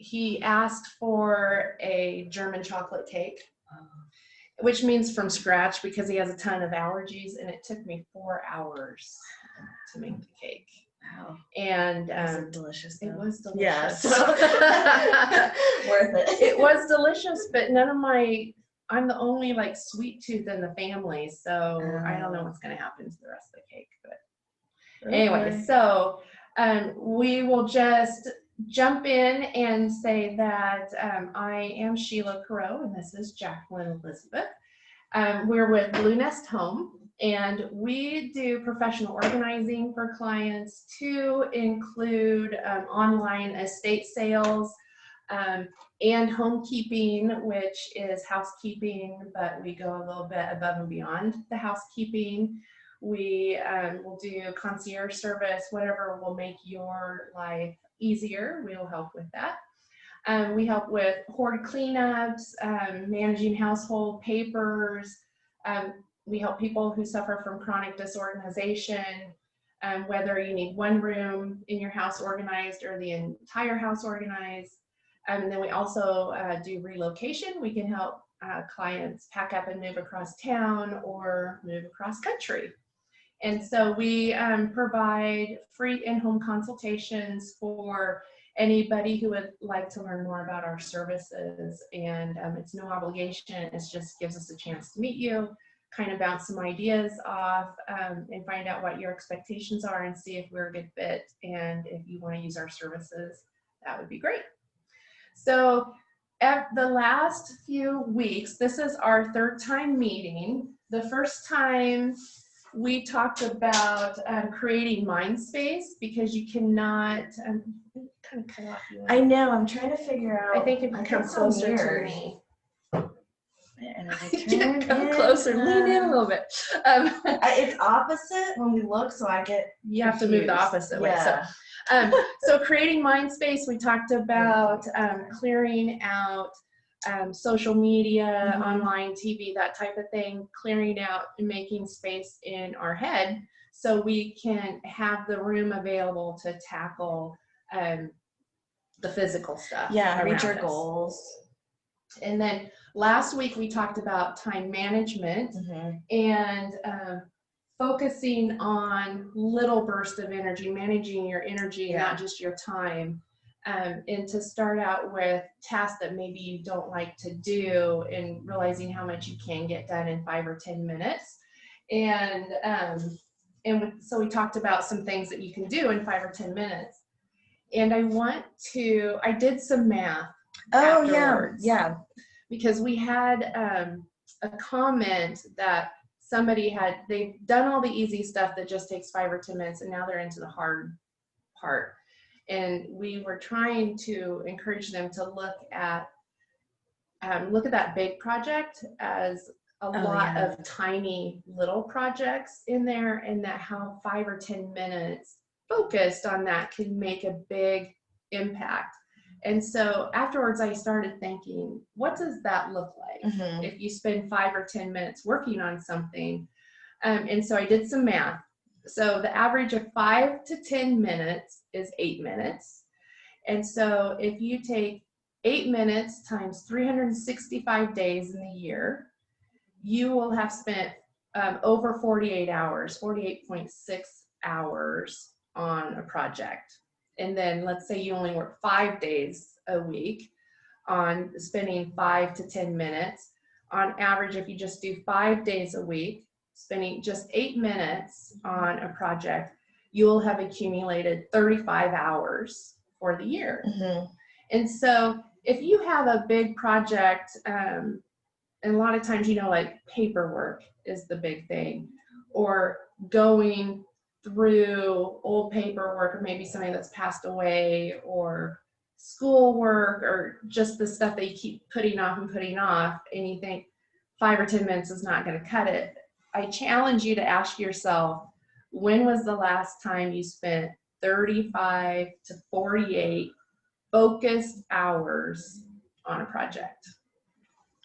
he asked for a German chocolate cake, which means from scratch because he has a ton of allergies, and it took me 4 hours to make the cake. Wow. And was it delicious though? It was delicious. Yes. Worth it. It was delicious, but I'm the only like sweet tooth in the family, so I don't know what's going to happen to the rest of the cake. But anyway, so we will just jump in and say that I am Sheila Carreau, and this is Jacqueline Elizabeth. We're with Blue Nest Home, and we do professional organizing for clients to include online estate sales and homekeeping, which is housekeeping, but we go a little bit above and beyond the housekeeping. We will do concierge service, whatever will make your life easier, we'll help with that. We help with hoard cleanups, managing household papers. We help people who suffer from chronic disorganization, whether you need one room in your house organized or the entire house organized. And then we also do relocation. We can help clients pack up and move across town or move across country. And so we provide free in-home consultations for anybody who would like to learn more about our services. And it's no obligation. It just gives us a chance to meet you, kind of bounce some ideas off, and find out what your expectations are and see if we're a good fit. And if you want to use our services, that would be great. So at the last few weeks, this is our third time meeting. The first time we talked about creating mind space, because you cannot kind of cut off you. I know, I'm trying to figure out. I think if you come closer to me. And I come closer, lean in a little bit. It's opposite when we look, so I get You have to move the opposite way. So creating mind space, we talked about clearing out social media, online TV, that type of thing, clearing out and making space in our head so we can have the room available to tackle the physical stuff. Yeah, reach our goals. And then last week we talked about time management and focusing on little bursts of energy, managing your energy, not just your time. And to start out with tasks that maybe you don't like to do and realizing how much you can get done in 5 or 10 minutes. And so we talked about some things that you can do in 5 or 10 minutes. And I did some math. Oh, afterwards, yeah. Because we had a comment that they've done all the easy stuff that just takes 5 or 10 minutes, and now they're into the hard part. And we were trying to encourage them to look at that big project as a lot of tiny little projects in there, and that how 5 or 10 minutes focused on that can make a big impact. And so afterwards, I started thinking, what does that look like if you spend 5 or 10 minutes working on something? And so I did some math. So the average of 5 to 10 minutes is 8 minutes. And so if you take 8 minutes times 365 days in the year, you will have spent over 48 hours, 48.6 hours on a project. And then let's say you only work 5 days a week on spending 5 to 10 minutes. On average, if you just do 5 days a week, spending just 8 minutes on a project, you will have accumulated 35 hours for the year. And so if you have a big project, and a lot of times, like paperwork is the big thing, or going through old paperwork, or maybe somebody that's passed away, or schoolwork, or just the stuff that you keep putting off, and you think 5 or 10 minutes is not going to cut it. I challenge you to ask yourself, when was the last time you spent 35 to 48 focused hours on a project?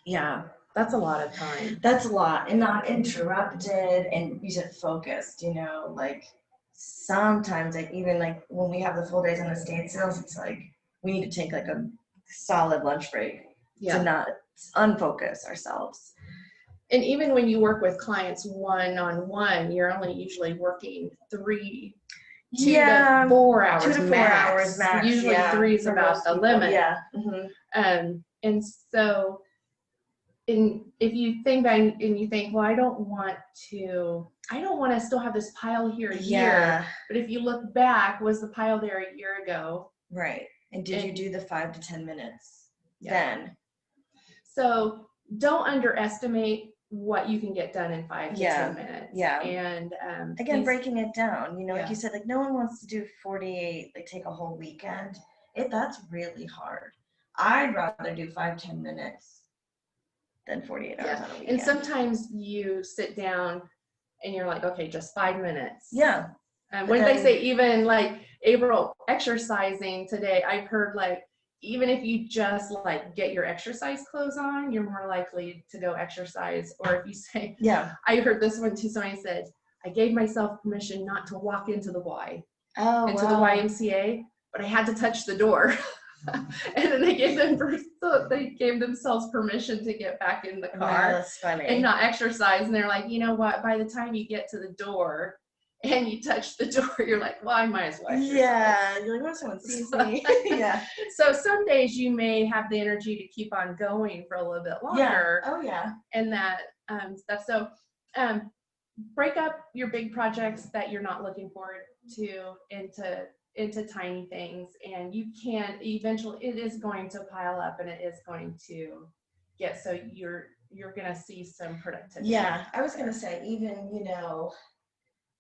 Yeah. That's a lot of time. That's a lot, and not interrupted, and you said focused, like sometimes, like even like when we have the full days on estate sales, it's like we need to take like a solid lunch break to not unfocus ourselves. And even when you work with clients one-on-one, you're only usually working 2 to 4 hours 2 to 4 max. hours max. Usually 3 is about the limit. Yeah. And so if you think back and you think, well, I don't want to still have this pile here a year. But if you look back, was the pile there a year ago? Right. And did you do the 5 to 10 minutes then? So don't underestimate what you can get done in 5 to 10 minutes. Yeah. And again, breaking it down, like you said, like no one wants to do 48, like take a whole weekend. That's really hard. I'd rather do 5-10 minutes than 48 hours on a weekend. And sometimes you sit down and you're like, okay, just 5 minutes. Yeah. When they say even like April exercising today, I've heard like, even if you just like get your exercise clothes on, you're more likely to go exercise. Or if you say, I heard this one too, somebody said, I gave myself permission not to walk into the the YMCA, but I had to touch the door. And then they gave themselves permission to get back in the car. That's funny. And not exercise. And they're like, you know what, by the time you get to the door and you touch the door, you're like, well, I might as well exercise. Yeah, you're like, what if someone sees me? So some days you may have the energy to keep on going for a little bit longer. And that stuff. So break up your big projects that you're not looking forward to into tiny things, and you can eventually, it is going to pile up and it is going to get, so you're going to see some productivity. I was going to say, even,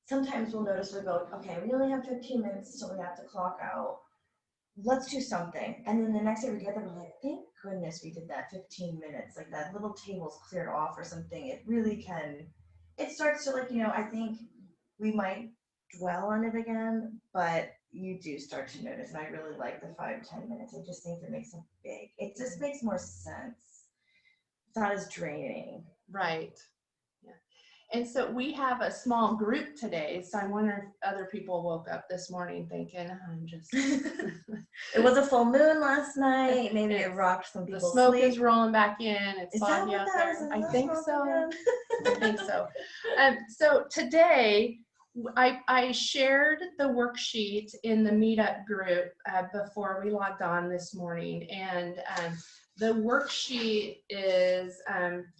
sometimes we'll notice we go, okay, we only have 15 minutes till we have to clock out. Let's do something. And then the next day we get there, we're like, thank goodness we did that 15 minutes. Like that little table's cleared off or something. It really can, it starts to like, I think we might dwell on it again, but you do start to notice. And I really like the 5-10 minutes. I just think it just makes more sense. It's not as draining. Right. And so we have a small group today, so I wonder if other people woke up this morning thinking, I'm just... It was a full moon last night. Maybe it rocked some people's sleep. The smoke is rolling back in. It's foggy out there. I think so. I think so. So today, I shared the worksheet in the meetup group before we logged on this morning, and the worksheet is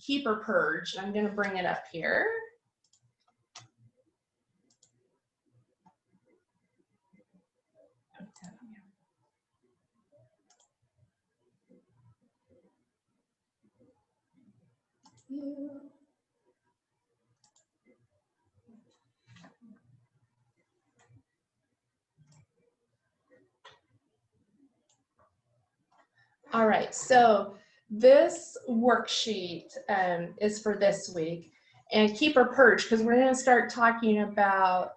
Keep or Purge. I'm going to bring it up here. All right, so this worksheet is for this week, and Keep or Purge, because we're going to start talking about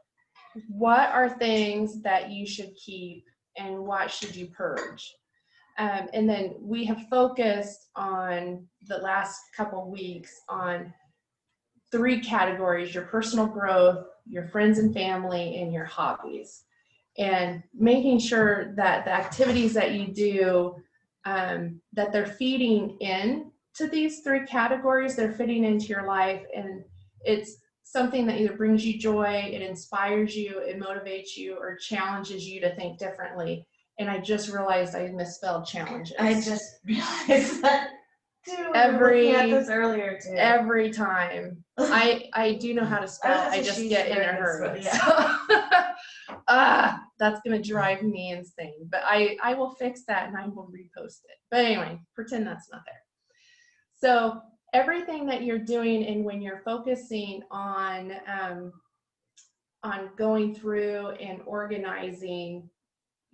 what are things that you should keep and what should you purge. And then we have focused on the last couple weeks on 3 categories: your personal growth, your friends and family, and your hobbies. And making sure that the activities that you do, that they're feeding in to these 3 categories, they're fitting into your life, and it's something that either brings you joy, it inspires you, it motivates you, or challenges you to think differently. And I just realized I misspelled challenges. I just realized that too. Every time. I do know how to spell. I just get in a hurry. That's going to drive me insane. But I will fix that and I will repost it. But anyway, pretend that's not there. So everything that you're doing, and when you're focusing on going through and organizing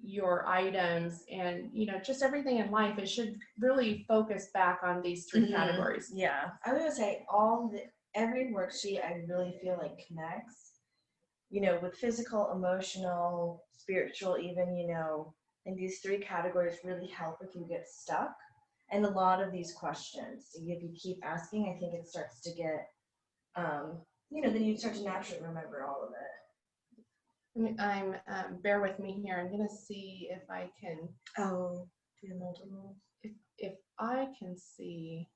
your items and just everything in life, it should really focus back on these 3 categories. I was gonna say every worksheet I really feel like connects, with physical, emotional, spiritual, even, and these 3 categories really help if you get stuck. And a lot of these questions, if you keep asking, I think it starts to get, then you start to naturally remember all of it. I'm bear with me here. I'm gonna see if I can. Oh, If I can see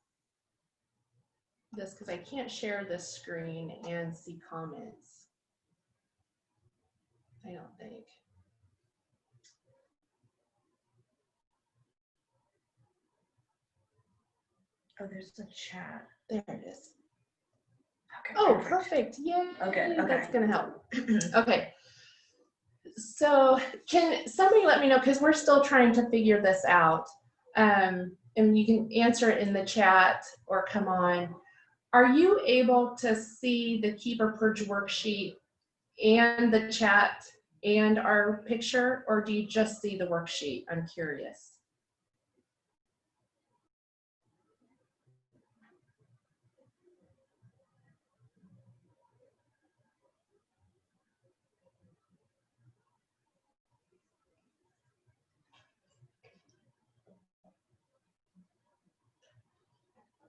this, because I can't share this screen and see comments. I don't think. Oh, there's the chat. There it is. Okay. Oh, perfect. Yay. Okay. That's going to help. Okay. So can somebody let me know, because we're still trying to figure this out. And you can answer it in the chat or come on. Are you able to see the Keep or Purge worksheet and the chat and our picture, or do you just see the worksheet? I'm curious.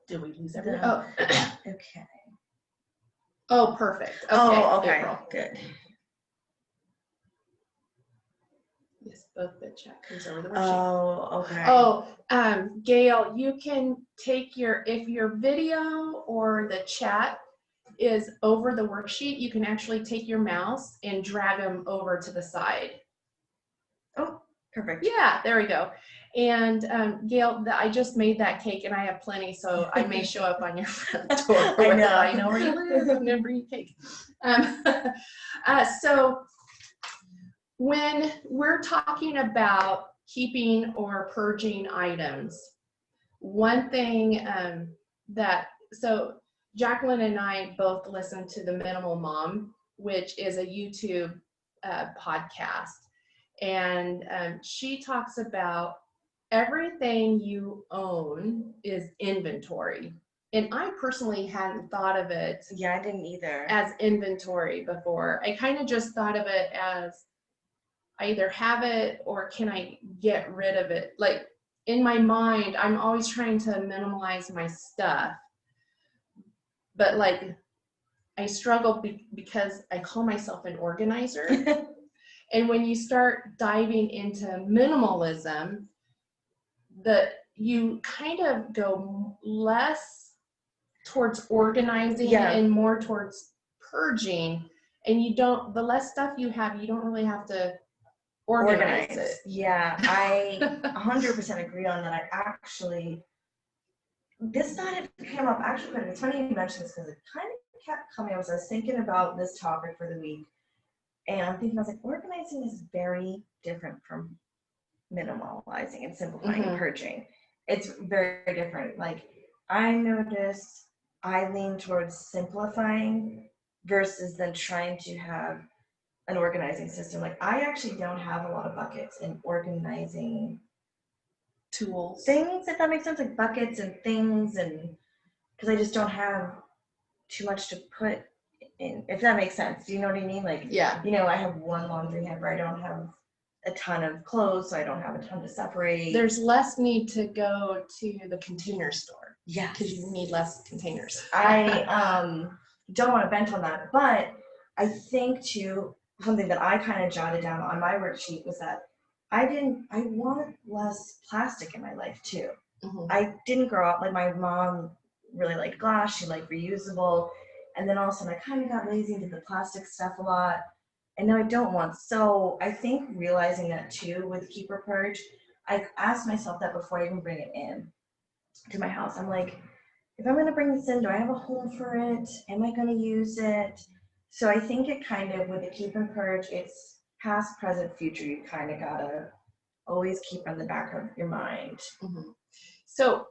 Did we lose everything? No. Oh. Okay. Oh, perfect. Okay. Oh, okay. April. Good. Yes, both the chat comes over the worksheet. Oh, okay. Oh, Gail, you can take if your video or the chat is over the worksheet, you can actually take your mouse and drag them over to the side. Oh, perfect. Yeah, there we go. And Gail, I just made that cake and I have plenty, so I may show up on your front door. I know. I know where you live. I'm gonna bring you cake. So when we're talking about keeping or purging items, one thing so Jacqueline and I both listen to the Minimal Mom, which is a YouTube podcast. And she talks about everything you own is inventory. And I personally hadn't thought of it. Yeah, I didn't either. As inventory before. I kind of just thought of it as I either have it or can I get rid of it? Like in my mind, I'm always trying to minimalize my stuff. But like I struggle because I call myself an organizer. And when you start diving into minimalism, you kind of go less towards organizing and more towards purging. And the less stuff you have, you don't really have to organize it. Yeah, I 100% agree on that. I actually, this thought had come up, actually, but it's funny you mentioned this because it kind of kept coming up as I was thinking about this topic for the week. And I'm thinking, I was like, organizing is very different from minimalizing and simplifying and purging. It's very different. Like, I noticed I lean towards simplifying versus then trying to have an organizing system. Like, I actually don't have a lot of buckets in organizing tools. Things, if that makes sense, like buckets and things, and because I just don't have too much to put in, if that makes sense. Do you know what I mean? Like, yeah, I have one laundry hamper. I don't have a ton of clothes, so I don't have a ton to separate. There's less need to go to the container store. Yeah, because you need less containers. I don't want to vent on that, but I think too, something that I kind of jotted down on my worksheet was that I want less plastic in my life too. I didn't grow up, like my mom really liked glass, she liked reusable, and then all of a sudden I kind of got lazy and did the plastic stuff a lot, and now I don't want. So I think realizing that too with Keep or Purge, I asked myself that before I even bring it in to my house. I'm like, if I'm going to bring this in, do I have a home for it? Am I going to use it? So I think it kind of, with the Keep and Purge, it's past, present, future. You kind of got to always keep on the back of your mind. So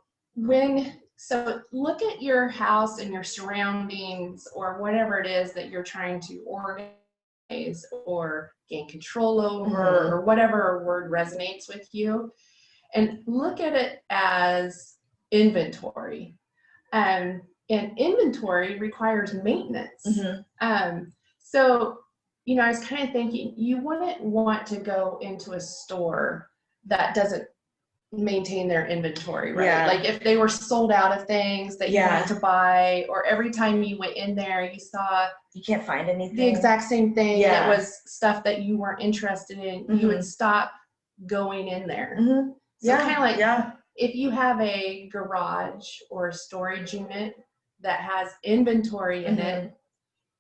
look at your house and your surroundings or whatever it is that you're trying to organize or gain control over or whatever word resonates with you, and look at it as inventory. And inventory requires maintenance. So, I was kind of thinking you wouldn't want to go into a store that doesn't maintain their inventory, right? Yeah. Like if they were sold out of things that you wanted to buy, or every time you went in there, you saw you can't find anything, the exact same thing that was stuff that you weren't interested in, you would stop going in there. So kind of like yeah. if you have a garage or storage unit that has inventory in it,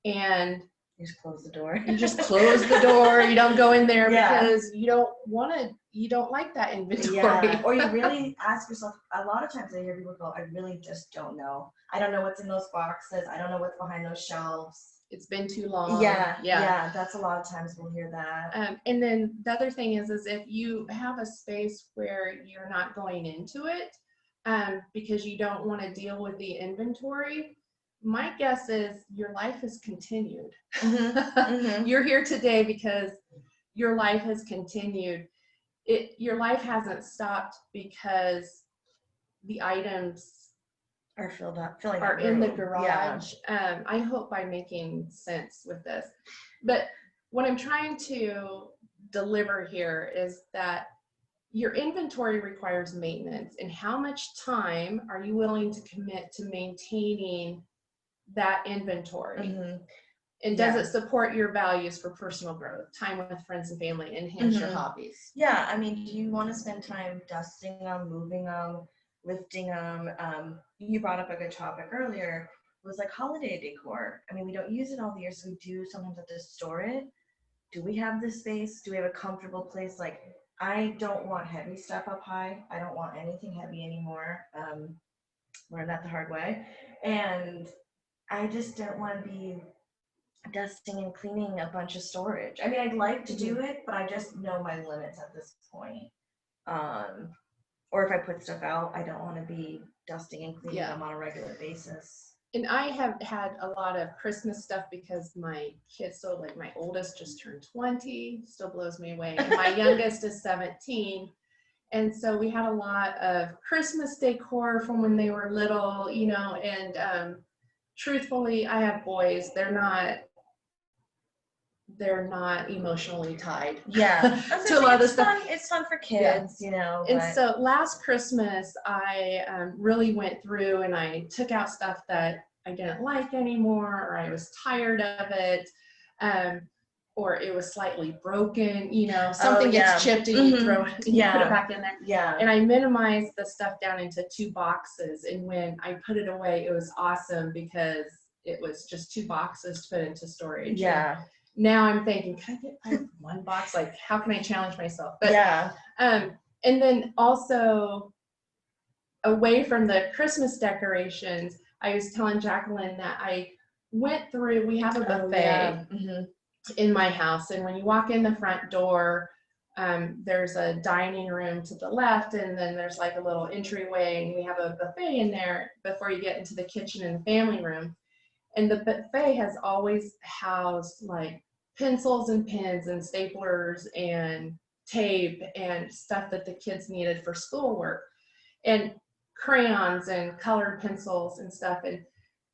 and You just close the door. you just close the door, you don't go in there Yeah. because you don't like that inventory. Yeah. Or you really ask yourself, a lot of times I hear people go, I really just don't know. I don't know what's in those boxes. I don't know what's behind those shelves. It's been too long. Yeah. That's a lot of times we'll hear that. And then the other thing is if you have a space where you're not going into it, because you don't want to deal with the inventory, my guess is your life has continued. You're here today because your life has continued. Your life hasn't stopped because the items Are filled up, filling are that in the room. garage. I hope I'm making sense with this. But what I'm trying to deliver here is that your inventory requires maintenance, and how much time are you willing to commit to maintaining that inventory? And does it support your values for personal growth, time with friends and family, enhance your hobbies? Yeah, I mean, do you want to spend time dusting them, moving them, lifting them? You brought up a good topic earlier. It was like holiday decor. I mean, we don't use it all the year, so we do sometimes have to store it. Do we have the space? Do we have a comfortable place? Like, I don't want heavy stuff up high. I don't want anything heavy anymore. Learned that the hard way. And I just don't want to be dusting and cleaning a bunch of storage. I mean, I'd like to do it, but I just know my limits at this point. Or if I put stuff out, I don't want to be dusting and cleaning them on a regular basis. And I have had a lot of Christmas stuff because my kids, so like my oldest just turned 20, still blows me away. And my youngest is 17. And so we had a lot of Christmas decor from when they were little, and truthfully, I have boys. They're not emotionally tied. Yeah. To a lot of the stuff. It's fun for kids, And so last Christmas, I really went through and I took out stuff that I didn't like anymore, or I was tired of it, or it was slightly broken, something gets chipped and you throw it and you put it back in there. Yeah. And I minimized the stuff down into 2 boxes. And when I put it away, it was awesome because it was just 2 boxes to put into storage. Yeah. And now I'm thinking, can I get 1 box? Like, how can I challenge myself? But and then also away from the Christmas decorations, I was telling Jacqueline that I went through, we have a buffet in my house. And when you walk in the front door, there's a dining room to the left, and then there's like a little entryway, and we have a buffet in there before you get into the kitchen and the family room. And the buffet has always housed like pencils and pens and staplers and tape and stuff that the kids needed for schoolwork, and crayons and colored pencils and stuff. And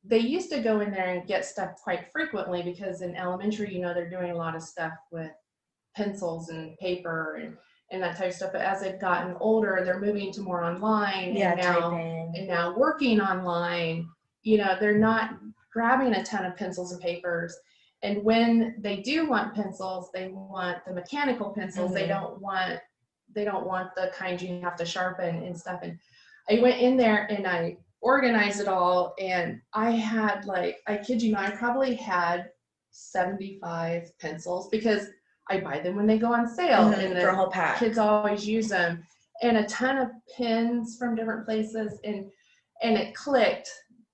they used to go in there and get stuff quite frequently because in elementary, they're doing a lot of stuff with pencils and paper and that type of stuff. But as they've gotten older, they're moving to more online, and now working online, they're not grabbing a ton of pencils and papers. And when they do want pencils, they want the mechanical pencils. They don't want the kind you have to sharpen and stuff. And I went in there and I organized it all, and I had I kid you not, I probably had 75 pencils because I buy them when they go on sale, and for a whole pack. Kids always use them, and a ton of pens from different places, and it clicked.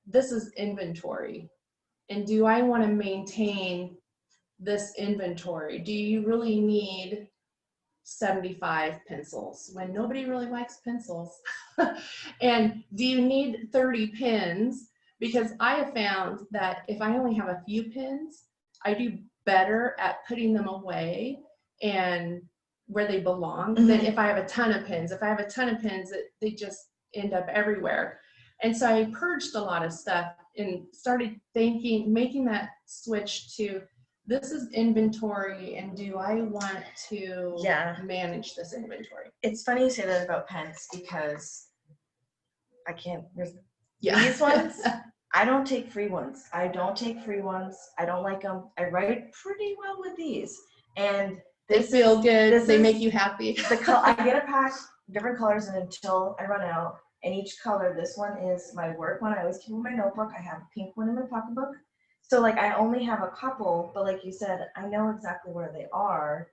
This is inventory, and do I want to maintain this inventory? Do you really need 75 pencils when nobody really likes pencils? And do you need 30 pens? Because I have found that if I only have a few pens, I do better at putting them away and where they belong than if I have a ton of pens. If I have a ton of pens, they just end up everywhere. And so I purged a lot of stuff and started making that switch to, this is inventory, and do I want to manage this inventory? It's funny you say that about pens because I can't. These ones, I don't take free ones. I don't like them. I write pretty well with these, and they feel good. They make you happy. I get a pack. different colors until I run out. And each color, this one is my work one. I always keep in my notebook. I have a pink one in my pocketbook. So like I only have a couple, but like you said, I know exactly where they are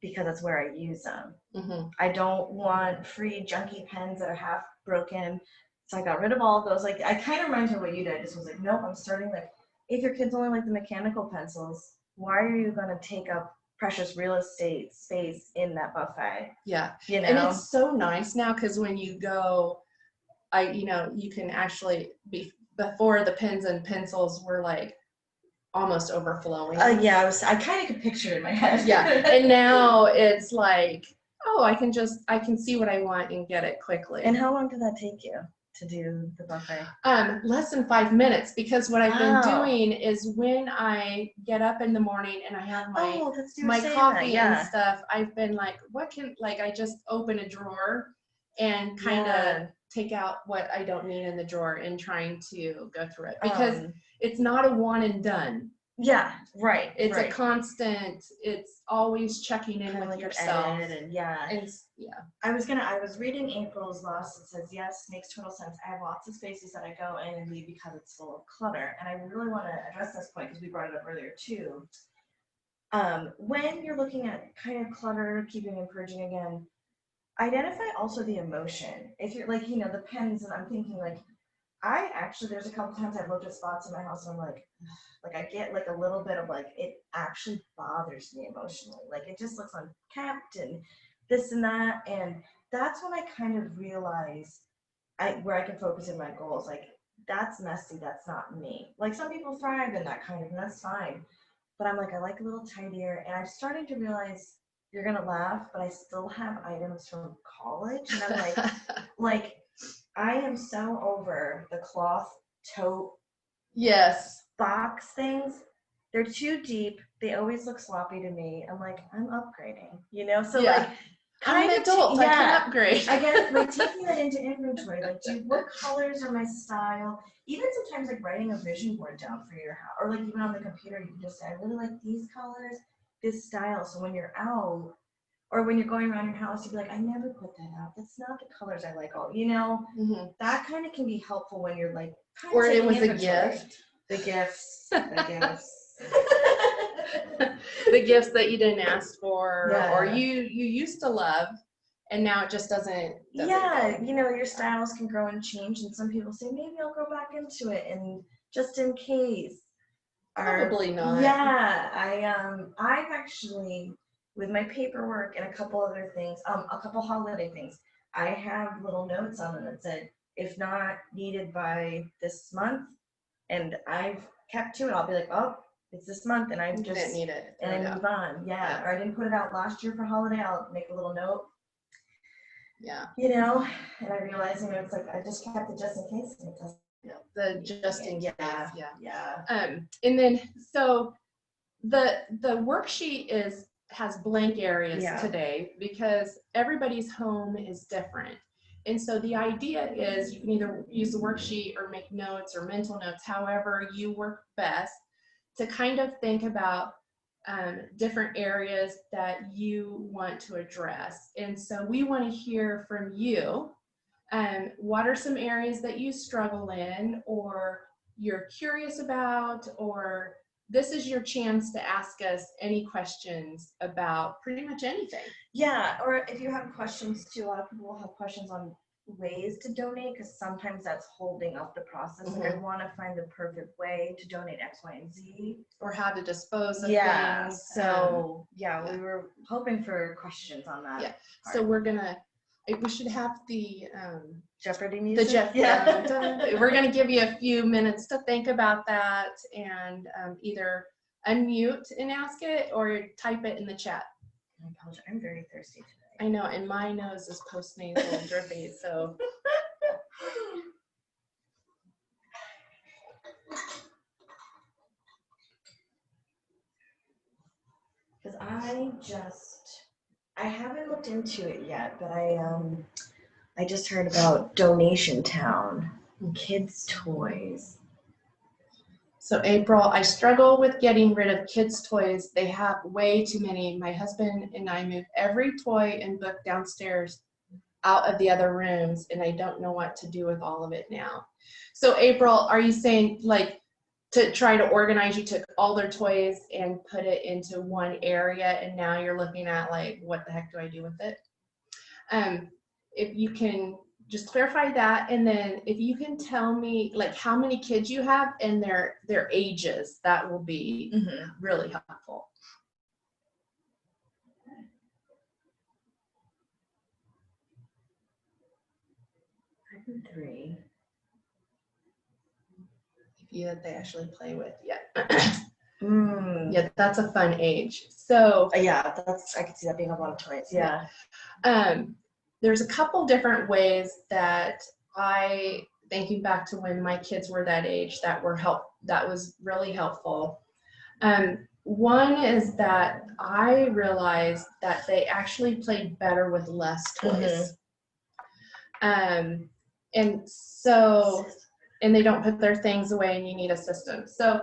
because that's where I use them. Mm-hmm. I don't want free junky pens that are half broken. So I got rid of all of those. Like I kind of reminds me of what you did. I just was like, nope, I'm starting like, if your kids only like the mechanical pencils, why are you going to take up precious real estate space in that buffet? Yeah. You know? And it's so nice now because when you go, you can actually before the pens and pencils were like almost overflowing. Yeah, I kind of could picture it in my head. Yeah. And now it's like, oh, I can see what I want and get it quickly. And how long did that take you to do the buffet? Less than 5 minutes, because what I've been Wow. doing is when I get up in the morning and I have my saying coffee that, and stuff, I've been like, I just open a drawer and kind of take out what I don't need in the drawer and trying to go through it, because it's not a one and done. Yeah, right. It's a constant, it's always checking in Kinda with like yourself. and yeah. I was reading April's Lost. It says, yes, makes total sense. I have lots of spaces that I go in and leave because it's full of clutter. And I really want to address this point because we brought it up earlier too. When you're looking at kind of clutter, keeping and purging again, identify also the emotion. If you're like, the pens, and I'm thinking like, there's a couple times I've looked at spots in my house and I'm like I get like a little bit of like, it actually bothers me emotionally. Like it just looks unkept and this and that. And that's when I kind of realize where I can focus in my goals. Like that's messy, that's not me. Like some people thrive in that kind of, and that's fine. But I'm like, I like a little tidier. And I'm starting to realize, you're gonna laugh, but I still have items from college. And I'm like, I am so over the cloth tote box things. They're too deep. They always look sloppy to me. I'm like, I'm upgrading, So like, I'm an adult. I can upgrade. I guess like taking that into inventory. Like, what colors are my style? Even sometimes like writing a vision board down for your house, or like even on the computer, you can just say, I really like these colors, this style. So when you're out, or when you're going around your house, you'd be like, I never put that out. That's not the colors I like. That kind of can be helpful when you're like, or it was a gift. The gifts. The gifts that you didn't ask for, or you used to love, and now it just doesn't your styles can grow and change, and some people say, maybe I'll go back into it, and just in case. Probably not. I've actually, with my paperwork and a couple other things, a couple holiday things, I have little notes on them that said, if not needed by this month, and I've kept to it, I'll be like, oh, it's this month, and I just didn't need it, and I move on. Or I didn't put it out last year for holiday, I'll make a little note. And I realize, it's like I just kept it just in case. The just in case. And then so the worksheet has blank areas today because everybody's home is different. And so the idea is you can either use the worksheet or make notes or mental notes, however you work best, to kind of think about different areas that you want to address. And so we want to hear from you. What are some areas that you struggle in, or you're curious about, or this is your chance to ask us any questions about pretty much anything. Or if you have questions too, a lot of people will have questions on ways to donate, because sometimes that's holding up the process. Like I want to find the perfect way to donate X, Y, and Z, or how to dispose of things. So we were hoping for questions on that. So we should have the Jeopardy music. We're going to give you a few minutes to think about that, and either unmute and ask it or type it in the chat. I apologize. I'm very thirsty today. I know, and my nose is post-nasal drippy, so. Because I haven't looked into it yet, but I just heard about Donation Town, kids' toys. So April, I struggle with getting rid of kids' toys. They have way too many. My husband and I move every toy and book downstairs out of the other rooms, and I don't know what to do with all of it now. So April, are you saying like to try to organize, you took all their toys and put it into one area, and now you're looking at like, what the heck do I do with it? If you can just clarify that, and then if you can tell me like how many kids you have and their ages, that will be really helpful. 5 and 3. That they actually play with. Yeah. Mm. Yeah, that's a fun age. So Yeah, I could see that being a lot of toys. Yeah. There's a couple different ways that thinking back to when my kids were that age, that was really helpful. One is that I realized that they actually played better with less toys. And they don't put their things away, and you need a system. So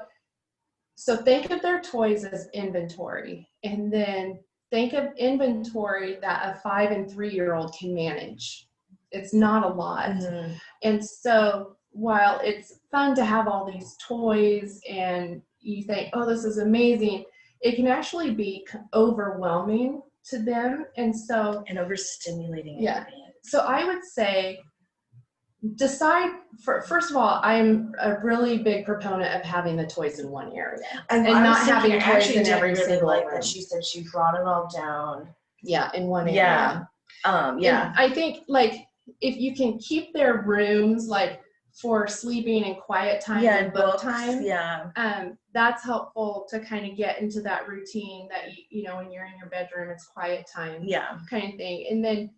think of their toys as inventory, and then think of inventory that a 5 and 3-year-old can manage. It's not a lot. And so while it's fun to have all these toys and you think, oh, this is amazing, it can actually be overwhelming to them. And overstimulating. Yeah. So I would say, decide first of all, I'm a really big proponent of having the toys in one area and not having toys in every really single like room. that she said she brought it all down. Yeah, in one area. And I think like if you can keep their rooms like for sleeping and quiet time and book time, that's helpful to kind of get into that routine that you know, when you're in your bedroom, it's quiet time, kind of thing. And then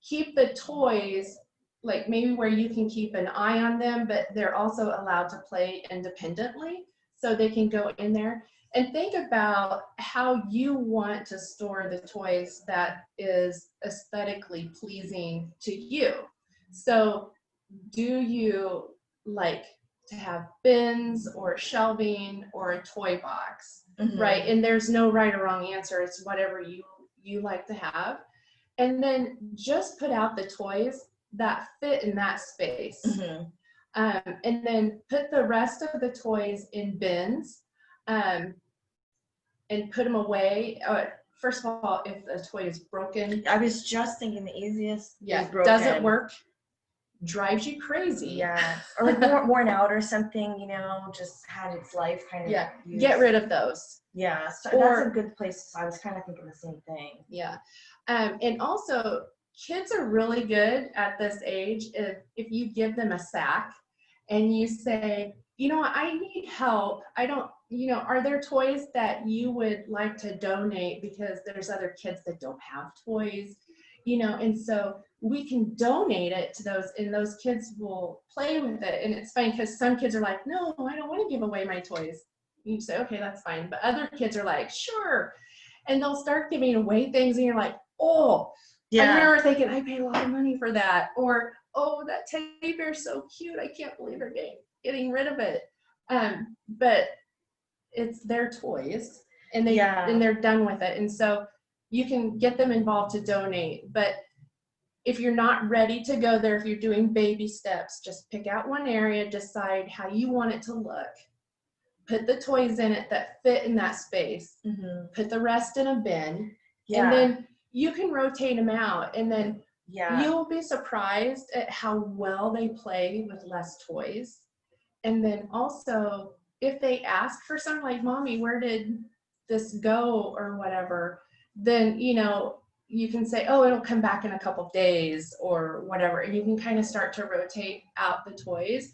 keep the toys like maybe where you can keep an eye on them, but they're also allowed to play independently, so they can go in there. And think about how you want to store the toys that is aesthetically pleasing to you. So do you like to have bins or shelving or a toy box, right? And there's no right or wrong answer. It's whatever you like to have. And then just put out the toys that fit in that space. And then put the rest of the toys in bins and put them away. First of all, if a toy is broken. I was just thinking the easiest is broken. Doesn't work, drives you crazy. Or like worn out or something, you know, just had its life kind of used. Get rid of those. So that's a good place. I was kind of thinking the same thing. And also, kids are really good at this age if you give them a sack and you say, you know, I need help. I don't, you know, are there toys that you would like to donate because there's other kids that don't have toys, you know, and so we can donate it to those, and those kids will play with it. And it's funny because some kids are like, no, I don't want to give away my toys. You say, okay, that's fine. But other kids are like, sure. And they'll start giving away things and you're like, oh, I remember thinking, I paid a lot of money for that. Or, oh, that teddy bear is so cute. I can't believe they're getting rid of it. But it's their toys, and they're done with it. And so you can get them involved to donate. But if you're not ready to go there, if you're doing baby steps, just pick out one area, decide how you want it to look. Put the toys in it that fit in that space. Put the rest in a bin. And then you can rotate them out, and then you'll be surprised at how well they play with less toys. And then also, if they ask for something like, Mommy, where did this go or whatever, then, you know, you can say, oh, it'll come back in a couple of days or whatever. And you can kind of start to rotate out the toys.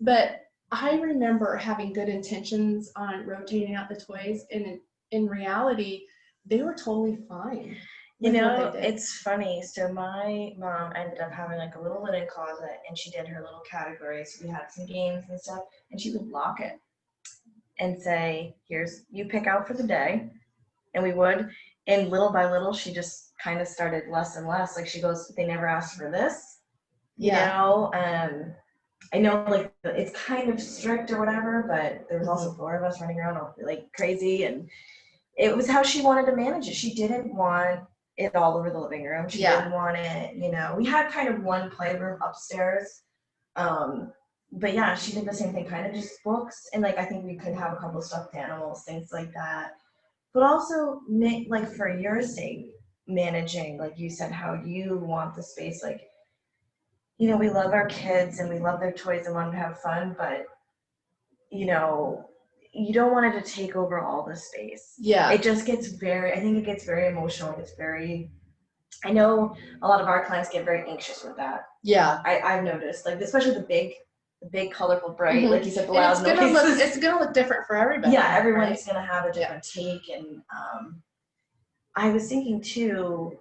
But I remember having good intentions on rotating out the toys, and in reality, they were totally fine. You know, it's funny. So my mom ended up having like a little linen closet, and she did her little categories. We had some games and stuff, and she would lock it and say, here's, you pick out for the day. And we would, and little by little, she just kind of started less and less. Like she goes, they never asked for this, you know? I know like it's kind of strict or whatever, but there was also 4 of us running around all, like crazy, and it was how she wanted to manage it. She didn't want it all over the living room. She didn't want it, you know. We had kind of one playroom upstairs. But yeah, she did the same thing, kind of just books. And like, I think we could have a couple of stuffed animals, things like that. But also, like for your sake, managing, like you said, how you want the space. Like, you know, we love our kids and we love their toys and want them to have fun, but you know, you don't want it to take over all the space. Yeah. It just gets I think it gets very emotional. It's very, I know a lot of our clients get very anxious with that. Yeah. I've noticed, like, especially the big, colorful, bright, like you said, the loud noises. It's gonna look different for everybody. Yeah, everyone's gonna have a different take. And I was thinking too,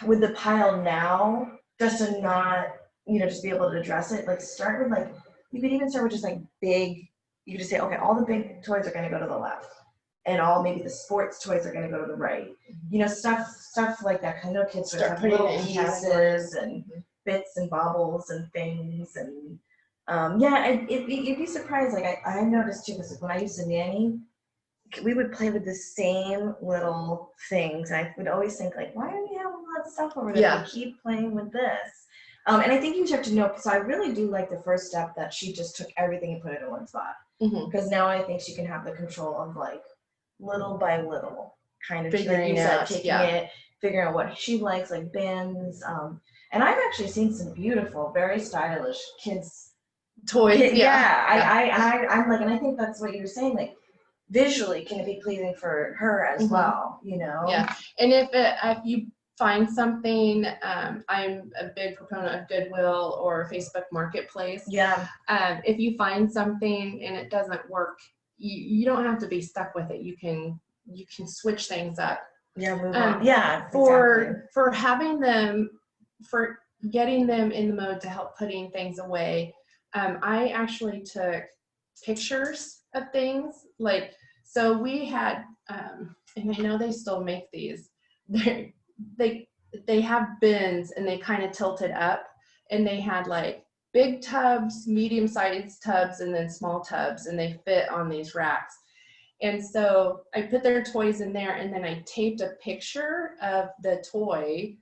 with the pile now, just to not, you know, just be able to address it, like start with like, you could even start with just like big, you could just say, okay, all the big toys are gonna go to the left. And all maybe the sports toys are gonna go to the right. You know, stuff like that. I know kids have little pieces and bits and bobbles and things. And yeah, you'd be surprised. Like I noticed too, because when I used to nanny, we would play with the same little things. And I would always think like, why do we have all that stuff over there? Yeah. We keep playing with this. And I think you just have to know, so I really do like the first step that she just took everything and put it in one spot. Because now I think she can have the control of like little by little kind of figuring out, taking it, figuring out what she likes, like bins. And I've actually seen some beautiful, very stylish kids toys. I'm like, and I think that's what you were saying, like visually, can it be pleasing for her as well, you know? Yeah, and if you find something, I'm a big proponent of Goodwill or Facebook Marketplace. Yeah. If you find something and it doesn't work, you don't have to be stuck with it. You can switch things up. Yeah, move on. Yeah, for having them, for getting them in the mode to help putting things away, I actually took pictures of things. Like, so we had, and I know they still make these, they have bins and they kind of tilted up, and they had like big tubs, medium-sized tubs, and then small tubs, and they fit on these racks. And so I put their toys in there, and then I taped a picture of the toy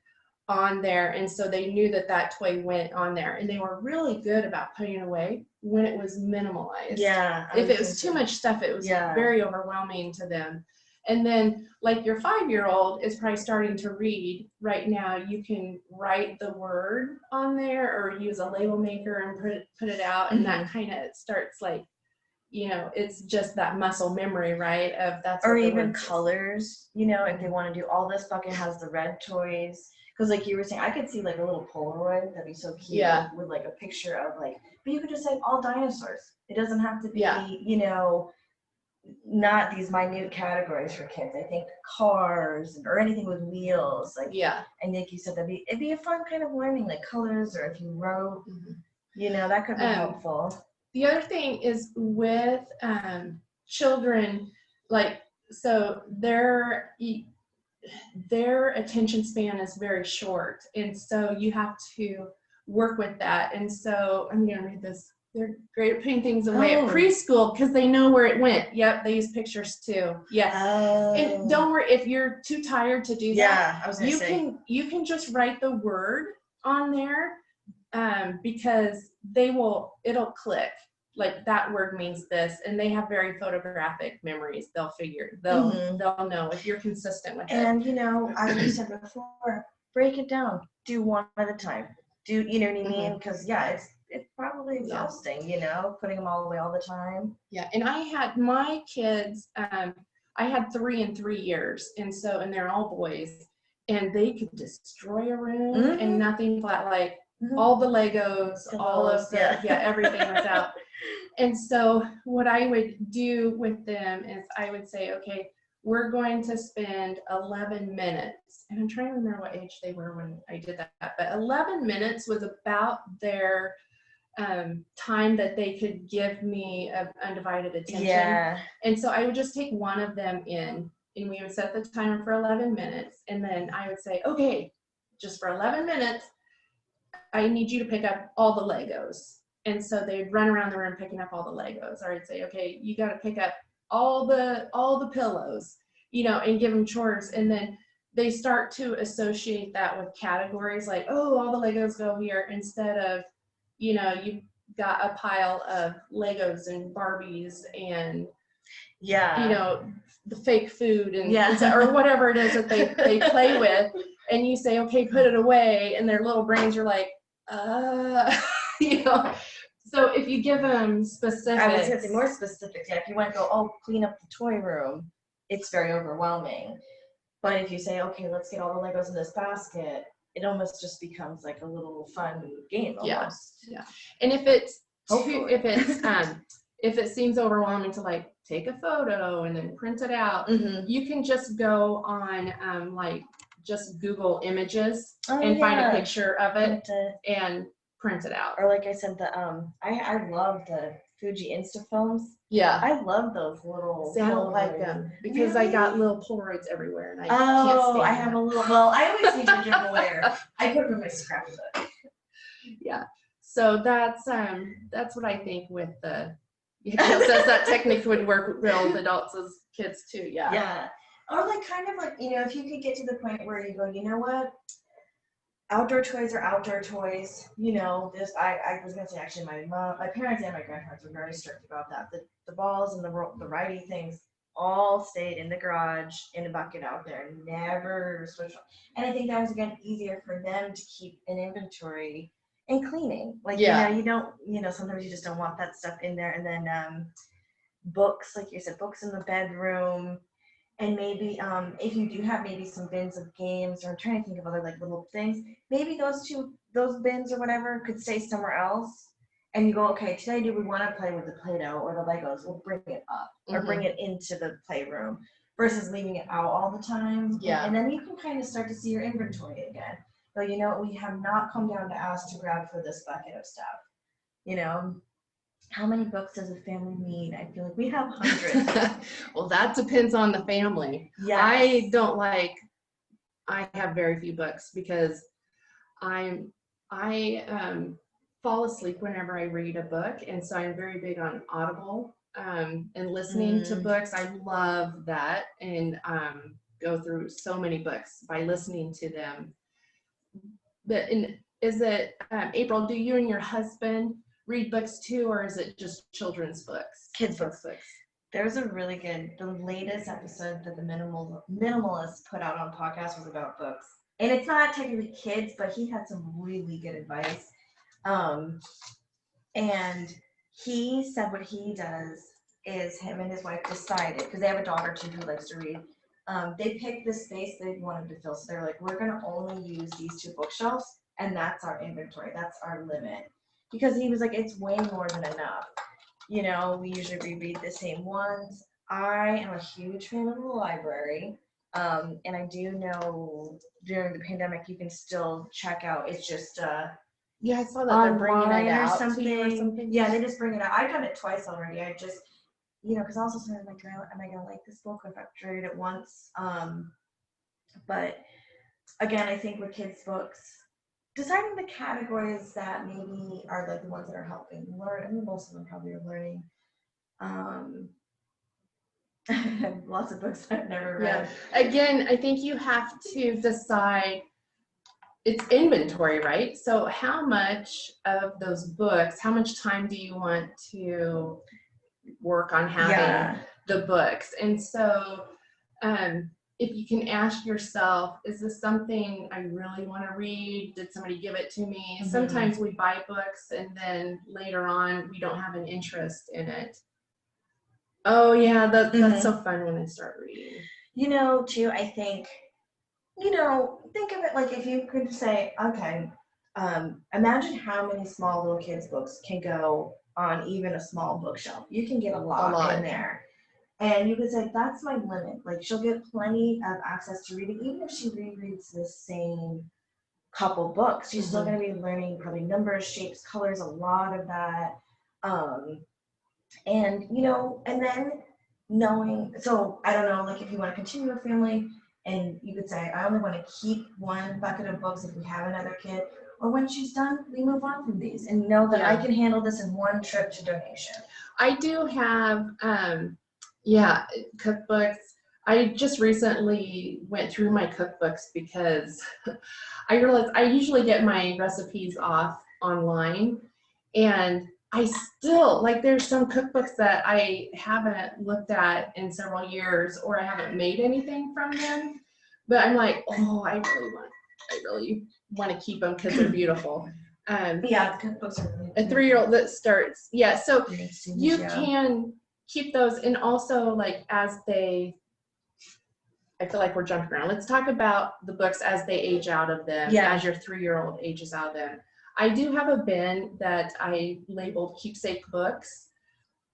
on there, and so they knew that toy went on there, and they were really good about putting it away when it was minimalized. Yeah. If it was too much stuff, it was very overwhelming to them. And then, like, your 5-year-old is probably starting to read right now. You can write the word on there or use a label maker and put it out, and that kind of starts, like, you know, it's just that muscle memory, right? Of that's. Or even colors, you know, if they want to do all this bucket has the red toys. Because like you were saying, I could see like a little Polaroid that'd be so cute with like a picture of like, but you could just say all dinosaurs. It doesn't have to be, you know, not these minute categories for kids. I think cars or anything with wheels, like and like you said, it'd be a fun kind of learning, like colors, or if you wrote, you know, that could be helpful. The other thing is with children, like, so their attention span is very short, and so you have to work with that. And so I'm going to read this. They're great at putting things away at preschool because they know where it went. Yep, they use pictures too. And don't worry if you're too tired to do that. I was gonna say. You can just write the word on there, because it'll click. Like, that word means this, and they have very photographic memories. They'll know if you're consistent with it. And you know, as you said before, break it down. Do one at a time. You know what I mean? Because it's probably exhausting, you know, putting them all away all the time. Yeah, and I had my kids, I had 3 in 3 years, and they're all boys, and they could destroy a room and nothing flat, like all the Legos, all of the, everything was out. And so what I would do with them is I would say, okay, we're going to spend 11 minutes. And I'm trying to remember what age they were when I did that. But 11 minutes was about their time that they could give me of undivided attention. Yeah. And so I would just take one of them in, and we would set the timer for 11 minutes. And then I would say, okay, just for 11 minutes, I need you to pick up all the Legos. And so they'd run around the room picking up all the Legos. Or I'd say, okay, you got to pick up all the pillows, you know, and give them chores. And then they start to associate that with categories like, oh, all the Legos go here, instead of, you know, you've got a pile of Legos and Barbies and, you know, the fake food and or whatever it is that they play with, and you say, okay, put it away, and their little brains are like, you know. So if you give them specifics. I was going to say more specifics. Yeah, if you want to go, oh, clean up the toy room, it's very overwhelming. But if you say, okay, let's get all the Legos in this basket, it almost just becomes like a little fun game almost. Yeah. And if it's if it seems overwhelming to like take a photo and then print it out, you can just go on like just Google Images and find a picture of it and print it out. Or like I said, the I love the Fuji Insta films. Yeah, I love those little. See, I don't like them because I got little Polaroids everywhere, and I can't stand I have a little. Well, I always need to give away. I put them in my scrapbook. Yeah, so that's what I think with the. Says that technique would work well with adults as kids too. Yeah. Yeah, or like kind of like, you know, if you could get to the point where you go, you know what. Outdoor toys are outdoor toys. You know, I was gonna say actually my parents and my grandparents were very strict about that. The balls and the righty things all stayed in the garage in a bucket out there, never switched. And I think that was again easier for them to keep an inventory and cleaning. Like you know, you don't, you know, sometimes you just don't want that stuff in there. And then books, like you said, books in the bedroom. And maybe if you do have maybe some bins of games, or I'm trying to think of other like little things, maybe those bins or whatever could stay somewhere else. And you go, okay, today do we want to play with the Play-Doh or the Legos? We'll bring it up or bring it into the playroom versus leaving it out all the time. Yeah. And then you can kind of start to see your inventory again. But you know, we have not come down to ask to grab for this bucket of stuff. You know. How many books does a family need? I feel like we have hundreds. Well, that depends on the family. Yes. I have very few books because I fall asleep whenever I read a book, and so I'm very big on Audible and listening to books. I love that, and go through so many books by listening to them. But is it April? Do you and your husband read books too, or is it just children's books? Kids books. There's a really good, the latest episode that the Minimalist put out on podcast was about books. And it's not technically kids, but he had some really good advice. And he said what he does is him and his wife decided, because they have a daughter too who likes to read, they picked the space they wanted to fill. So they're like, we're going to only use these 2 bookshelves, and that's our inventory. That's our limit. Because he was like, it's way more than enough. You know, we usually reread the same ones. I am a huge fan of the library. And I do know during the pandemic, you can still check out. It's just yeah, I saw that they're bringing it out or something. Yeah, they just bring it out. I've done it twice already. I just, you know, because also sometimes I'm like, am I gonna like this book if I've read it once? But again, I think with kids' books, deciding the categories that maybe are like the ones that are helping learn. I mean, most of them probably are learning. Lots of books I've never read. Yeah. Again, I think you have to decide. It's inventory, right? So how much of those books, how much time do you want to work on having the books? And so if you can ask yourself, is this something I really want to read? Did somebody give it to me? Sometimes we buy books and then later on we don't have an interest in it. Oh yeah, that's so fun when I start reading. You know, too, I think, you know, think of it like if you could say, okay, imagine how many small little kids' books can go on even a small bookshelf. You can get a lot in there. And you could say, that's my limit. Like, she'll get plenty of access to reading. Even if she rereads the same couple books, she's still going to be learning probably numbers, shapes, colors, a lot of that. And, you know, and then knowing, so I don't know, like if you want to continue a family and you could say, I only want to keep 1 bucket of books if we have another kid. Or when she's done, we move on from these and know that I can handle this in 1 trip to donation. I do have, cookbooks. I just recently went through my cookbooks because I realized I usually get my recipes off online, and I still, like, there's some cookbooks that I haven't looked at in several years, or I haven't made anything from them. But I'm like, oh, I really want to keep them because they're beautiful. Yeah, the cookbooks are really A 3-year-old that starts, yeah. So you yeah. can keep those, and also like as they, I feel like we're jumping around. Let's talk about the books as they age out of them, Yeah. as your 3-year-old ages out of them. I do have a bin that I labeled Keepsake Books,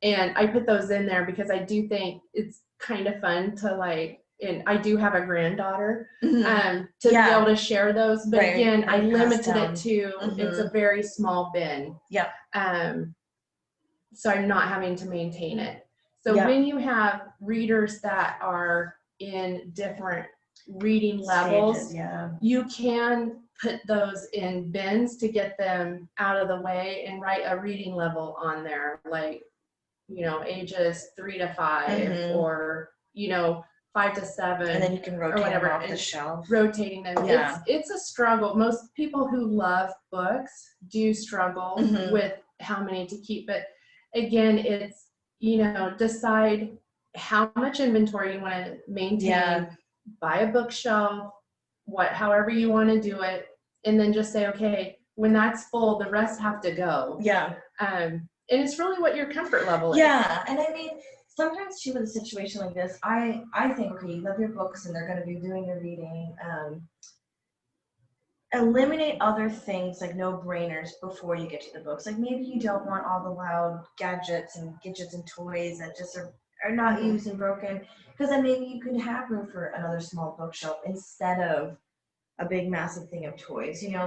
and I put those in there because I do think it's kind of fun to like, and I do have a granddaughter, to be able to share those. But Right. again, I Like limited it passed to, it's a very small bin. Yeah. So I'm not having to maintain it. So Yeah. when you have readers that are in different reading levels, Stages, yeah. you can put those in bins to get them out of the way and write a reading level on there, like, you know, ages 3 to 5, or, you know, 5 to 7, and then you can rotate whatever, them off the shelf. rotating them. Yeah. It's a struggle. Most people who love books do struggle with how many to keep. But again, it's, you know, decide how much inventory you want to maintain. Yeah. Buy a bookshelf, however you want to do it, and then just say, okay, when that's full, the rest have to go. Yeah. And it's really what your comfort level is. Yeah, and I mean, sometimes too with a situation like this, I think, okay, you love your books and they're going to be doing your reading. Eliminate other things like no-brainers before you get to the books. Like maybe you don't want all the loud gadgets and toys that just are not used and broken, because then maybe you could have room for another small bookshelf instead of a big massive thing of toys. You know,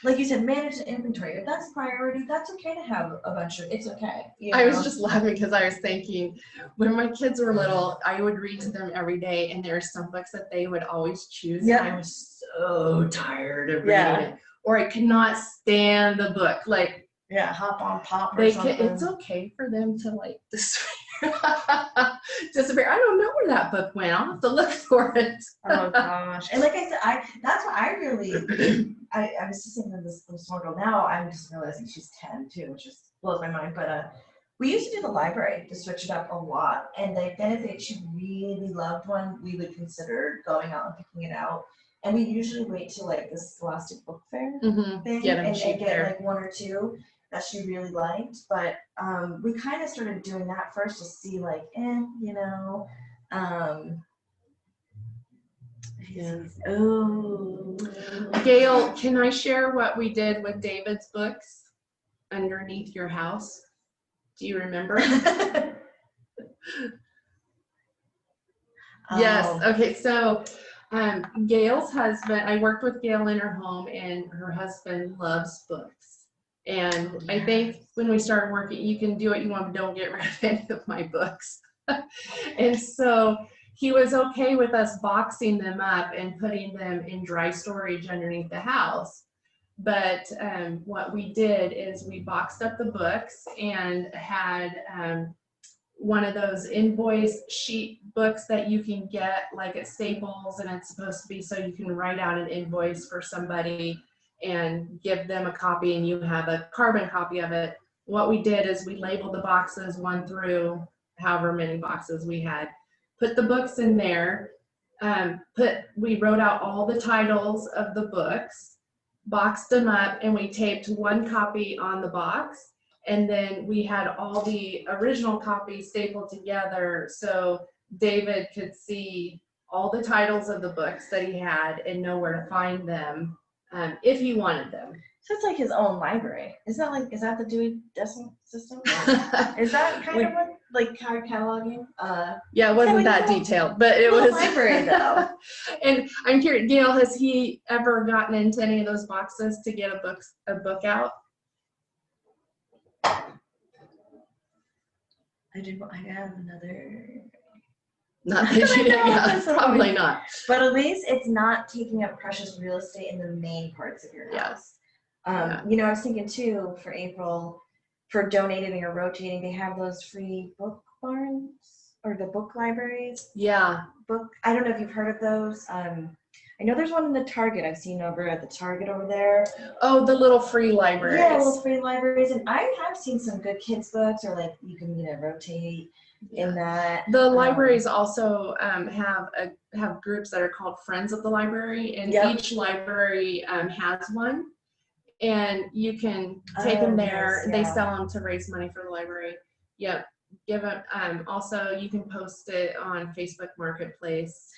like you said, manage the inventory. If that's priority, that's okay to have a bunch of, it's okay. You know? I was just laughing because I was thinking, when my kids were little, I would read to them every day, and there are some books that they would always choose. Yep. And I was so tired of reading it, or I could not stand the book. Like, hop on pop or something. It's okay for them to like disappear. I don't know where that book went. I'll have to look for it. Oh gosh. And like I said, that's what I really, I was just thinking of this little small girl. Now I'm just realizing she's 10 too, which just blows my mind. But we used to do the library to switch it up a lot. And then if she really loved one, we would consider going out and picking it out. And we usually wait till like the Scholastic Book Fair thing, and get like 1 or 2 that she really liked. But we kind of started doing that first to see like, you know. Oh. Gail, can I share what we did with David's books underneath your house? Do you remember? Yes. Okay. So Gail's husband, I worked with Gail in her home, and her husband loves books. And I think when we started working, you can do what you want, but don't get rid of any of my books. And so he was okay with us boxing them up and putting them in dry storage underneath the house. But what we did is we boxed up the books and had one of those invoice sheet books that you can get like at Staples, and it's supposed to be so you can write out an invoice for somebody and give them a copy, and you have a carbon copy of it. What we did is we labeled the boxes 1 through however many boxes we had, put the books in there, we wrote out all the titles of the books, boxed them up, and we taped 1 copy on the box. And then we had all the original copies stapled together so David could see all the titles of the books that he had and know where to find them if he wanted them. So it's like his own library. Is that the Dewey Decimal System? Is that kind of like card cataloging? Yeah, it wasn't that detailed, but it was library though. And I'm curious, Gail, has he ever gotten into any of those boxes to get a book out? I have another. Not probably not. But at least it's not taking up precious real estate in the main parts of your house. You know, I was thinking too for April, for donating or rotating, they have those free book barns or the book libraries. Yeah. I don't know if you've heard of those. I know there's one in the Target. I've seen over at the Target over there. Oh, the little free libraries. Yeah, little free libraries. And I have seen some good kids books, or like you can, rotate in that. The libraries also have groups that are called Friends of the Library, and each library has one, and you can take them there. Nice, They sell them to raise money for the library. Yep. Give them. Also, you can post it on Facebook Marketplace.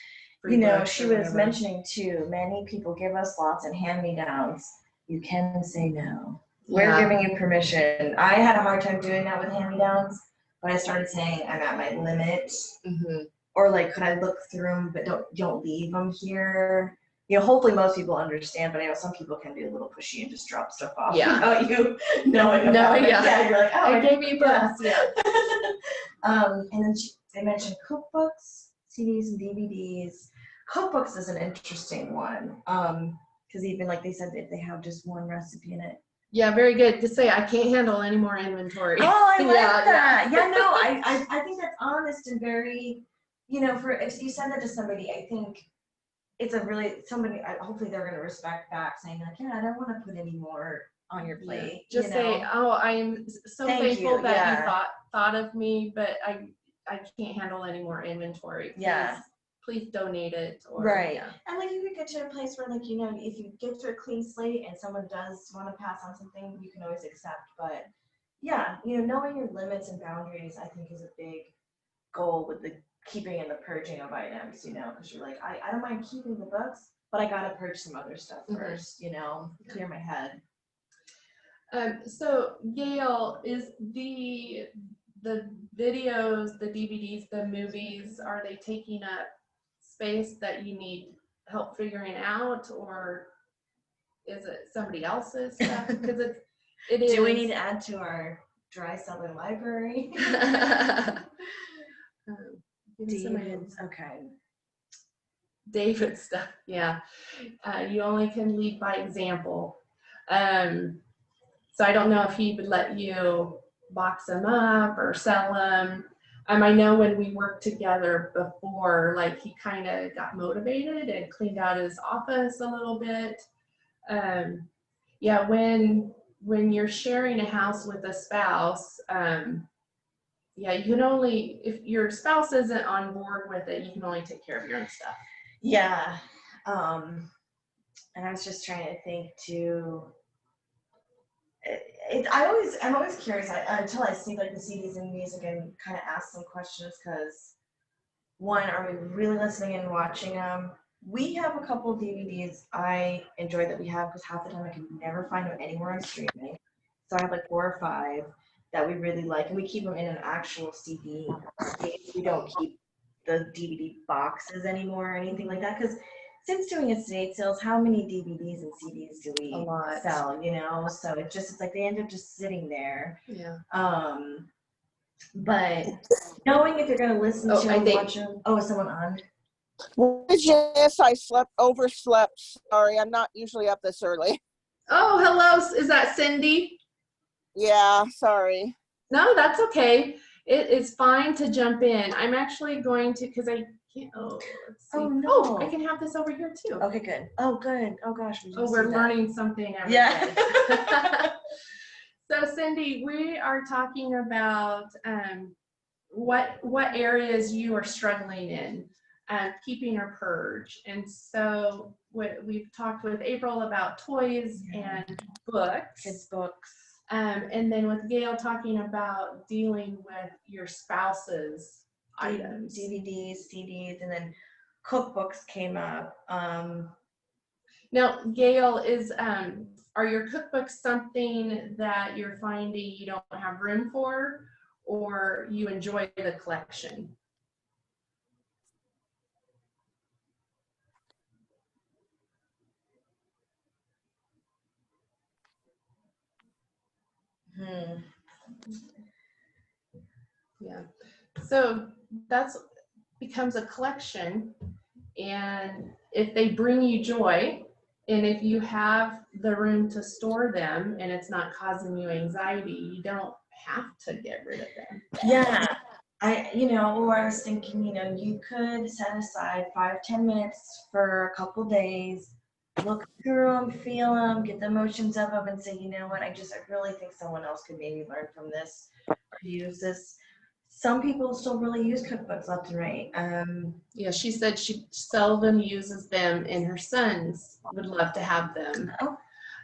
She was mentioning too, many people give us lots of hand-me-downs. You can say no. We're giving you permission. I had a hard time doing that with hand-me-downs, but I started saying I'm at my limit. Mm-hmm. Or like, could I look through them, but don't leave them here. Hopefully most people understand, but I know some people can be a little pushy and just drop stuff off without you knowing about it. Yeah, you're like, oh, I gave you books. Yeah. And then they mentioned cookbooks, CDs, and DVDs. Cookbooks is an interesting one, because even like they said, if they have just one recipe in it. Yeah, very good to say. I can't handle any more inventory. Oh, I like that. Yeah, no, I think that's honest and very, if you send that to somebody, I think it's a really hopefully they're going to respect back, saying like, yeah, I don't want to put any more on your plate. Just say, oh, I'm so thankful that you thought of me, but I can't handle any more inventory. Please donate it. And like you could get to a place where, like, if you get to a clean slate and someone does want to pass on something, you can always accept. But knowing your limits and boundaries, I think, is a big goal with the keeping and the purging of items, because you're like, I don't mind keeping the books, but I gotta purge some other stuff first, clear my head. So Gail, is the videos, the DVDs, the movies, are they taking up space that you need help figuring out, or is it somebody else's stuff? Because it is. Do we need to add to our dry cellar library? David's, okay. David's stuff, yeah. You only can lead by example. So I don't know if he would let you box them up or sell them. I know when we worked together before, like, he kind of got motivated and cleaned out his office a little bit. When you're sharing a house with a spouse, you can only, if your spouse isn't on board with it, you can only take care of your own stuff. Yeah. And I was just trying to think too. I'm always curious until I see like the CDs and music and kind of ask some questions, because one, are we really listening and watching them? We have a couple of DVDs I enjoy that we have, because half the time I can never find them anywhere on streaming. So I have like 4 or 5 that we really like, and we keep them in an actual CD case. We don't keep the DVD boxes anymore or anything like that, because since doing estate sales, how many DVDs and CDs do we sell, So it's like they end up just sitting there. Yeah. But knowing if you're going to listen to them, watch them. Oh, is someone on? Yes, I overslept. Sorry, I'm not usually up this early. Oh, hello. Is that Cindy? Yeah, sorry. No, that's okay. It is fine to jump in. I'm actually going to, because I can't, let's see. Oh, no. Oh, I can have this over here too. Okay, good. Oh, good. Oh, gosh. We're learning something every day. So, Cindy, we are talking about what areas you are struggling in, keeping or purge. And so we've talked with April about toys and books. Kids' books. And then with Gail talking about dealing with your spouse's items. DVDs, CDs, and then cookbooks came up. Now, Gail, are your cookbooks something that you're finding you don't have room for, or you enjoy the collection? Yeah. So that's becomes a collection, and if they bring you joy, and if you have the room to store them and it's not causing you anxiety, you don't have to get rid of them. Yeah. or I was thinking, you could set aside 5-10 minutes for a couple days, look through them, feel them, get the emotions of them, and say, you know what, I really think someone else could maybe learn from this or use this. Some people still really use cookbooks left and right. Yeah, she said she seldom uses them, and her sons would love to have them. Oh,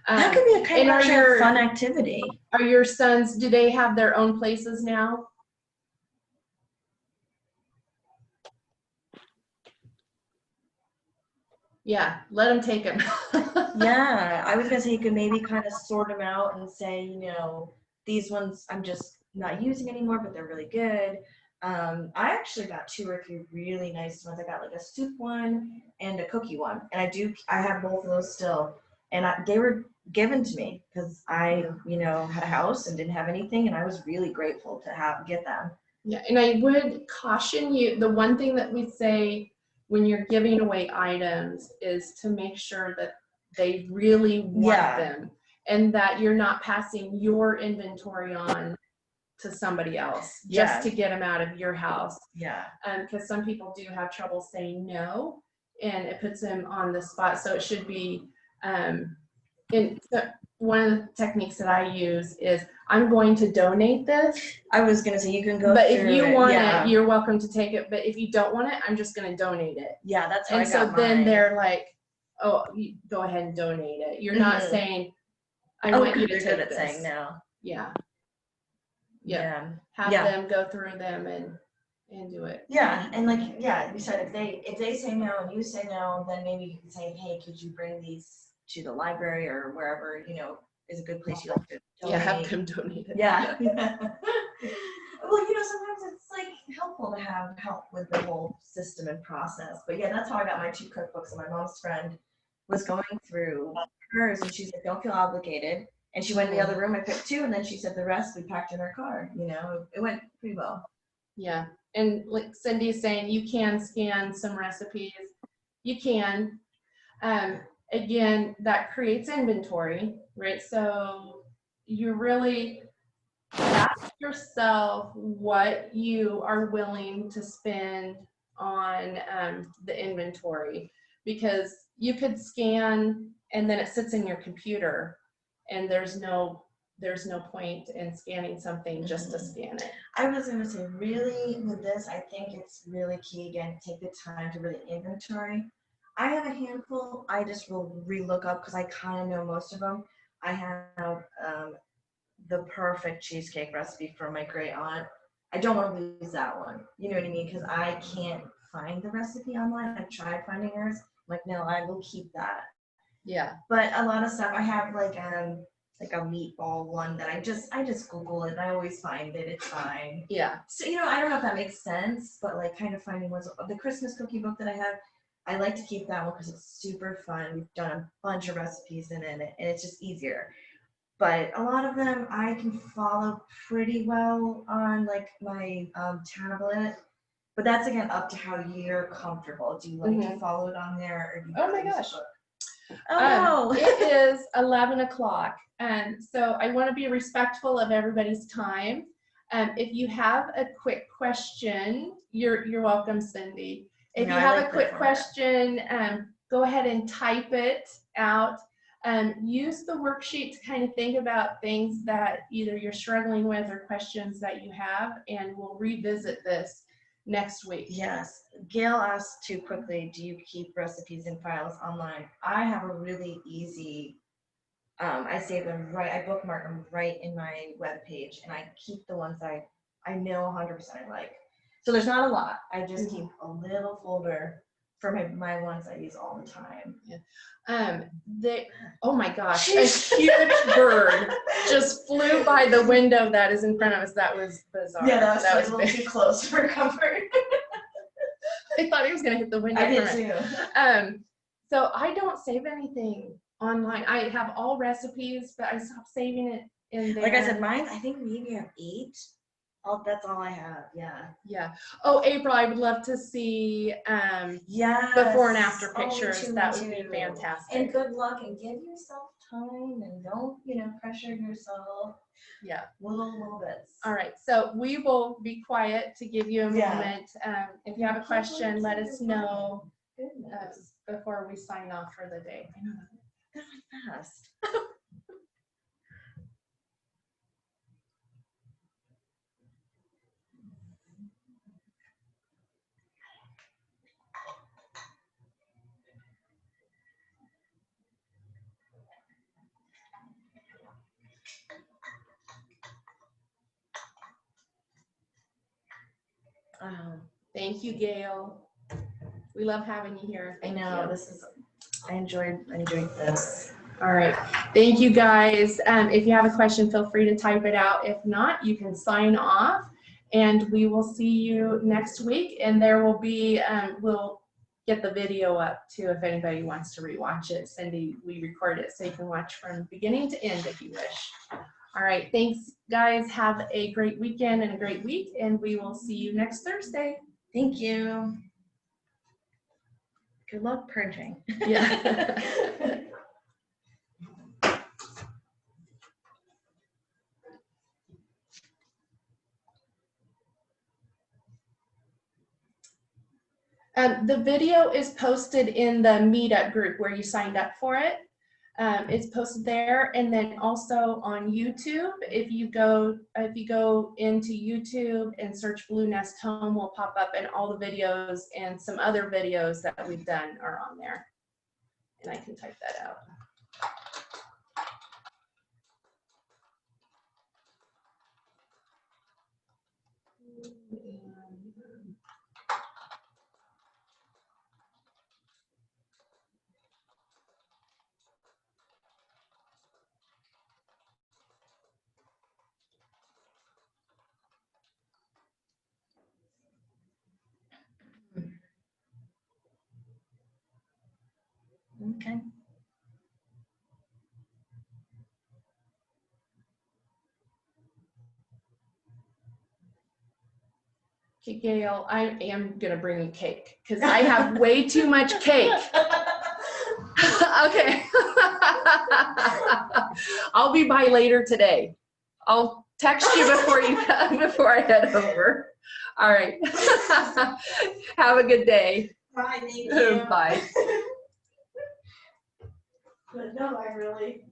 that could be a kind of fun activity. Are your sons, do they have their own places now? Yeah, let them take them. Yeah, I was gonna say you could maybe kind of sort them out and say, these ones I'm just not using anymore, but they're really good. I actually got 2 or 3 really nice ones. I got like a soup one and a cookie one, and I have both of those still. And they were given to me because I, had a house and didn't have anything, and I was really grateful to get them. Yeah, and I would caution you, the one thing that we say when you're giving away items is to make sure that they really want them, and that you're not passing your inventory on to somebody else just to get them out of your house. Yeah. Because some people do have trouble saying no, and it puts them on the spot. So it should be, one of the techniques that I use is I'm going to donate this. I was gonna say you can go. But if you want it, you're welcome to take it. But if you don't want it, I'm just gonna donate it. Yeah, that's how and I got so then mine. They're like, oh, you go ahead and donate it. You're not saying, I want you to take this. Saying no. Yeah. Have them go through them and do it. Yeah, and you said if they say no and you say no, then maybe you can say, hey, could you bring these to the library or wherever is a good place you like to donate. Yeah, have them donate it. Yeah. Well, sometimes it's helpful to have help with the whole system and process. But yeah, that's how I got my 2 cookbooks. And my mom's friend was going through hers, and she said, don't feel obligated. And she went in the other room. I picked 2, and then she said the rest we packed in her car. It went pretty well. Yeah, and like Cindy's saying, you can scan some recipes. You can. Again, that creates inventory, right? So you really ask yourself what you are willing to spend on the inventory, because you could scan and then it sits in your computer, and there's no point in scanning something just to scan it. I was going to say, really, with this, I think it's really key, again, take the time to really inventory. I have a handful I just will relook up because I kind of know most of them. I have the perfect cheesecake recipe from my great aunt. I don't want to lose that one. You know what I mean? Because I can't find the recipe online. I've tried finding hers. I'm like, no, I will keep that. Yeah. But a lot of stuff I have like a meatball one that I just Google it and I always find it. It's fine. Yeah. So I don't know if that makes sense, but kind of finding ones. The Christmas cookie book that I have, I like to keep that one because it's super fun. We've done a bunch of recipes in it, and it's just easier. But a lot of them I can follow pretty well on my tablet. But that's again up to how you're comfortable. Do you like to follow it on there, or do you? Oh my gosh. Oh, it is 11 o'clock, and so I want to be respectful of everybody's time. If you have a quick question, you're welcome, Cindy. If you have a quick question, go ahead and type it out. Use the worksheet to kind of think about things that either you're struggling with or questions that you have, and we'll revisit this next week. Yes. Gail asked too quickly, do you keep recipes and files online? I have a really easy, I save them I bookmark them right in my web page, and I keep the ones I know 100% I like. So there's not a lot. I just keep a little folder for my ones I use all the time. Yeah. Oh my gosh, a huge bird just flew by the window that is in front of us. That was bizarre. Yeah, that was a little too close for comfort. I thought he was gonna hit the window. I did too. So I don't save anything online. I have all recipes, but I stopped saving it in there. Like I said, mine, I think maybe I have 8. That's all I have. Yeah. Yeah. Oh, April, I would love to see before and after pictures. That would be fantastic. And good luck, and give yourself time, and don't pressure yourself. Yeah. Little bits. All right. So we will be quiet to give you a Yeah. moment. If you have a question, let us know Goodness. before we sign off for the day. I know. That went fast. Thank you, Gail. We love having you here. I Thank know, you. I enjoyed this. All right. Thank you, guys. If you have a question, feel free to type it out. If not, you can sign off, and we will see you next week. And there will be, we'll get the video up too if anybody wants to rewatch it. Cindy, we record it so you can watch from beginning to end if you wish. All right. Thanks, guys. Have a great weekend and a great week, and we will see you next Thursday. Thank you. Good luck purging. Yeah. The video is posted in the meetup group where you signed up for it. It's posted there, and then also on YouTube. If you go into YouTube and search Blue Nest Home, will pop up, and all the videos and some other videos that we've done are on there. And I can type that out. Okay. Okay, Gail, I am gonna bring you cake because I have way too much cake. Okay. I'll be by later today. I'll text you before I head over. All right. Have a good day. Bye, thank you. Bye. But no, I really.